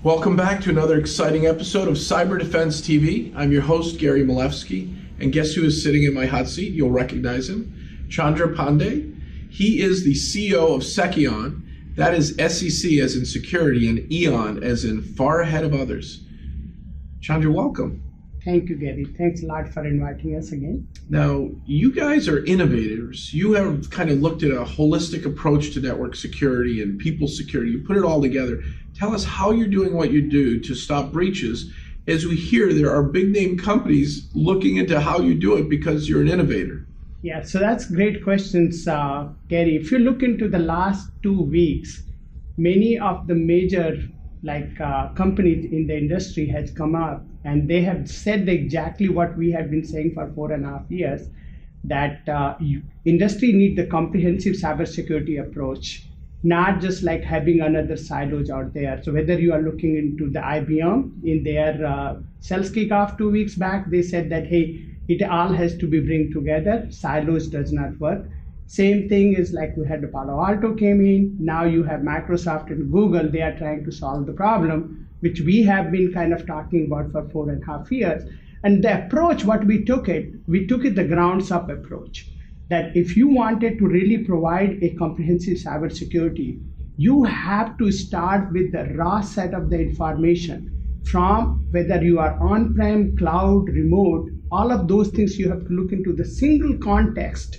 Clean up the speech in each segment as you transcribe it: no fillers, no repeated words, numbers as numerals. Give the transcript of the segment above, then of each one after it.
Welcome back to another exciting episode of Cyber Defense TV. I'm your host, Gary Malevsky, and guess who is sitting in my hot seat? You'll recognize him, Chandra Pandey. He is the CEO of Seceon. That is SEC as in security and Eon as in far ahead of others. Chandra, welcome. Thank you, Gary. Thanks a lot for inviting us again. Now, you guys are innovators. You have kind of looked at a holistic approach to network security and people security. You put it all together. Tell us how you're doing what you do to stop breaches. As we hear, there are big name companies looking into how you do it because you're an innovator. Yeah, so that's great questions, Gary. If you look into the last 2 weeks, many of the major companies in the industry has come up and they have said exactly what we have been saying for 4.5 years, that industry needs the comprehensive cybersecurity approach, not just like having another silos out there. So whether you are looking into the IBM in their sales kickoff 2 weeks back, they said that, hey, it all has to be bring together. Silos does not work. Same thing is like we had the Palo Alto came in. Now you have Microsoft and Google. They are trying to solve the problem, which we have been kind of talking about for 4.5 years. And the approach, what we took it the grounds up approach. That if you wanted to really provide a comprehensive cybersecurity, you have to start with the raw set of the information from whether you are on-prem, cloud, remote, all of those things you have to look into the single context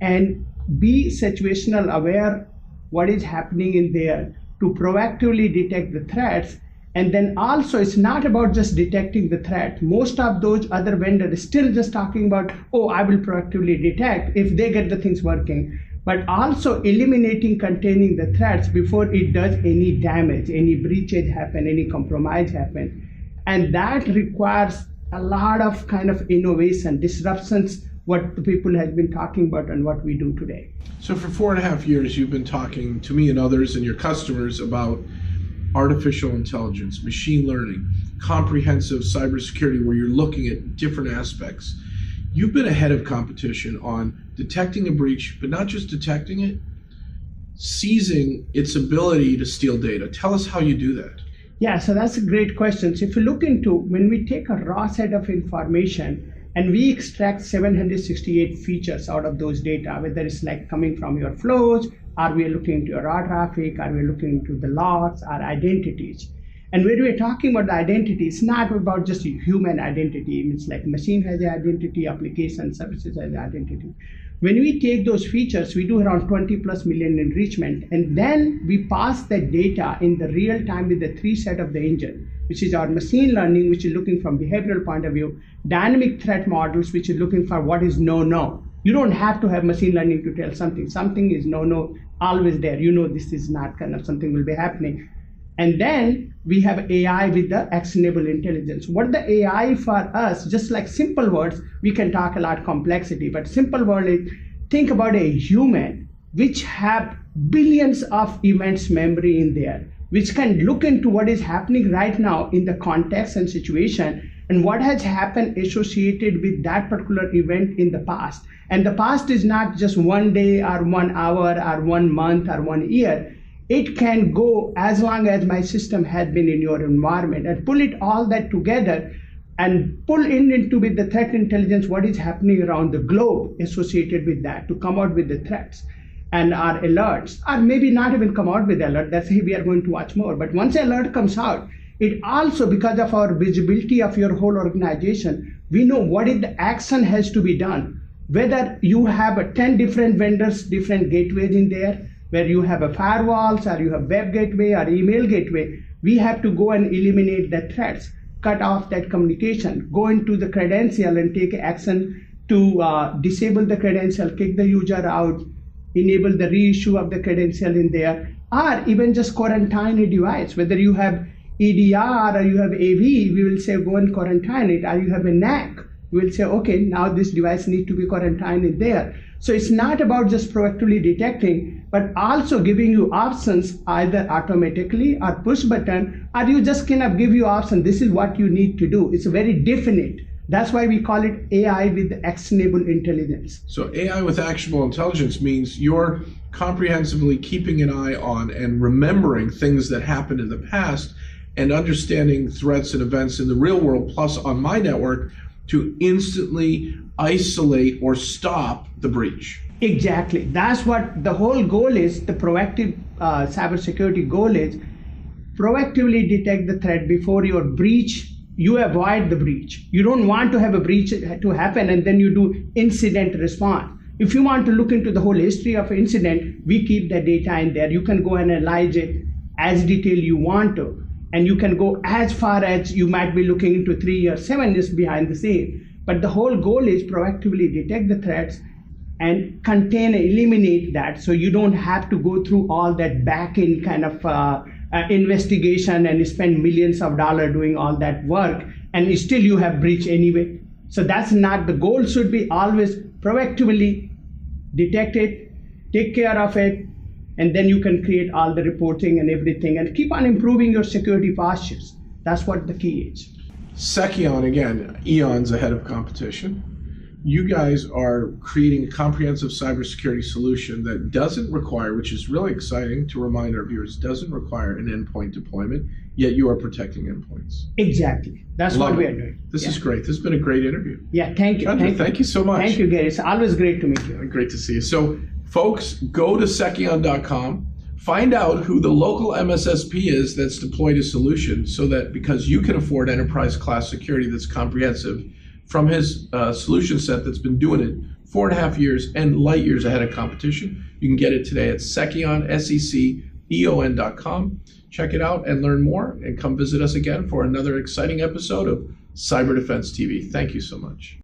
and be situational aware what is happening in there to proactively detect the threats. And then also it's not about just detecting the threat. Most of those other vendors still just talking about, oh, I will proactively detect if they get the things working, but also eliminating, containing the threats before it does any damage, any breaches happen, any compromise happen. And that requires a lot of kind of innovation, disruptions, what the people have been talking about and what we do today. So for 4.5 years, you've been talking to me and others and your customers about artificial intelligence, machine learning, comprehensive cybersecurity, where you're looking at different aspects. You've been ahead of competition on detecting a breach, but not just detecting it, seizing its ability to steal data. Tell us how you do that. Yeah, so that's a great question. So if you look into when we take a raw set of information and we extract 768 features out of those data, whether it's like coming from your flows, are we looking into your raw traffic, are we looking into the logs, our identities. And when we're talking about the identity, it's not about just a human identity. It's like machine has an identity, application services has an identity. When we take those features, we do around 20 plus million enrichment, and then we pass the data in the real time with the 3 set of the engine, which is our machine learning, which is looking from behavioral point of view, dynamic threat models, which is looking for what is no. You don't have to have machine learning to tell something is no, always there. You know this is not kind of something will be happening. And then we have AI with the actionable intelligence. What the AI for us, just like simple words, we can talk a lot complexity, but simple word is think about a human which have billions of events memory in there, which can look into what is happening right now in the context and situation and what has happened associated with that particular event in the past. And the past is not just 1 day or 1 hour or 1 month or 1 year. It can go as long as my system has been in your environment, and pull it all that together and pull into with the threat intelligence what is happening around the globe associated with that to come out with the threats and our alerts, or maybe not even come out with the alert. That's, hey, we are going to watch more. But once the alert comes out, it also, because of our visibility of your whole organization, we know what is the action has to be done. Whether you have 10 different vendors, different gateways in there, where you have a firewalls or you have web gateway or email gateway, we have to go and eliminate the threats, cut off that communication, go into the credential and take action to disable the credential, kick the user out, enable the reissue of the credential in there, or even just quarantine a device. Whether you have EDR or you have AV, we will say go and quarantine it, or you have a NAC, we will say, okay, now this device needs to be quarantined in there. So it's not about just proactively detecting, but also giving you options either automatically or push button, or you just cannot give you option. This is what you need to do. It's very definite. That's why we call it AI with actionable intelligence. So AI with actionable intelligence means you're comprehensively keeping an eye on and remembering things that happened in the past and understanding threats and events in the real world, plus on my network, to instantly isolate or stop the breach. Exactly. That's what the whole goal is. The proactive cybersecurity goal is proactively detect the threat before your breach. You avoid the breach. You don't want to have a breach to happen and then you do incident response. If you want to look into the whole history of an incident, we keep the data in there. You can go and analyze it as detailed you want to. And you can go as far as you might be looking into 3 or 7 years behind the scene. But the whole goal is proactively detect the threats and contain and eliminate that, so you don't have to go through all that back-end kind of investigation and spend millions of dollars doing all that work, and still you have breach anyway. So that's not the goal. Should be always proactively detect it, take care of it, and then you can create all the reporting and everything and keep on improving your security postures. That's what the key is. Seceon, again, eons ahead of competition. You guys are creating a comprehensive cybersecurity solution that doesn't require, which is really exciting to remind our viewers, doesn't require an endpoint deployment, yet you are protecting endpoints. Exactly. That's what we are doing. This is great. This has been a great interview. Yeah, thank you. Chandra, thank you so much. Thank you, Gary. It's always great to meet you. Great to see you. So, folks, go to Seceon.com. Find out who the local MSSP is that's deployed a solution, so that because you can afford enterprise class security that's comprehensive from his solution set that's been doing it 4.5 years and light years ahead of competition. You can get it today at Seceon, Seceon.com. Check it out and learn more, and come visit us again for another exciting episode of Cyber Defense TV. Thank you so much.